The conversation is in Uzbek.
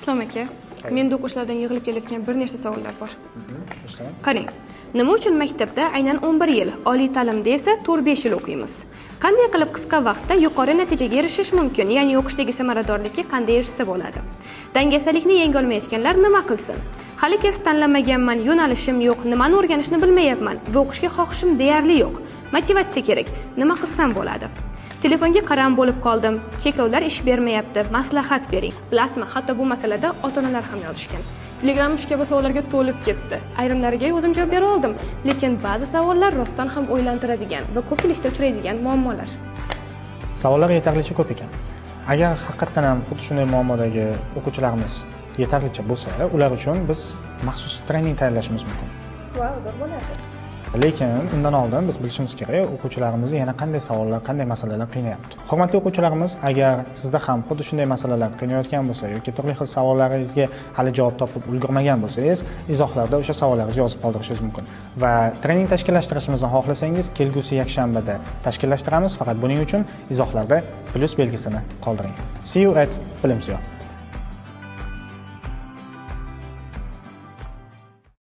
Islom aka, menda o'quvchilardan yig'ilib kelayotgan bir nechta savollar bor. Qarang, nima uchun maktabda aynan 11 yil, oliy ta'limda esa 4-5 yil o'qiymiz? Qanday qilib qisqa vaqtda yuqori natijaga erishish mumkin? Ya'ni o'qishdagi samaradorlikka qanday erishsa bo'ladi? Dangasalikni yenga olmayotganlar nima qilsin? Hali kasb tanlamaganman, yo'nalishim yo'q, nimani o'rganishni bilmayapman va o'qishga xohishim deyarli yo'q. Motivatsiya kerak. Nima qilsam bo'ladi? Telefonga qaram bo'lib qoldim. Cheklovlar ish bermayapti. Maslahat bering. Bilasizmi, hatto bu masalada ota-onalar ham yozishgan. Telegram shu kabi savollarga to'lib ketdi. Ayrimlariga o'zim javob bera oldim, lekin ba'zi savollar rostdan ham o'ylantiradigan va ko'pchilikda uchraydigan muammolar. Savollar yetarlicha ko'p ekan. Agar haqiqatan ham xuddi shunday muammodagi o'quvchilarimiz yetarlicha bo'lsa, ular uchun biz maxsus trening tayyorlashimiz mumkin. Va zo'r bo'ladi. Lekin undan oldin biz bilishimiz kerak, o'quvchilarimizni yana qanday savollar, qanday masalalar qiynayapti. Hurmatli o'quvchilarimiz, agar sizda ham xuddi shunday masalalar qiynayotgan bo'lsa yoki turli xil savollaringizga hali javob topib ulgurmagan bo'lsangiz, izohlarda o'sha savollaringizni yozib qoldirishingiz mumkin. Va trening tashkillashtirishimizni xohlasangiz, kelgusi yakshanbada tashkillashtiramiz. Faqat buning uchun izohlarda plus belgisini qoldiring. See you at Bilimsiyo.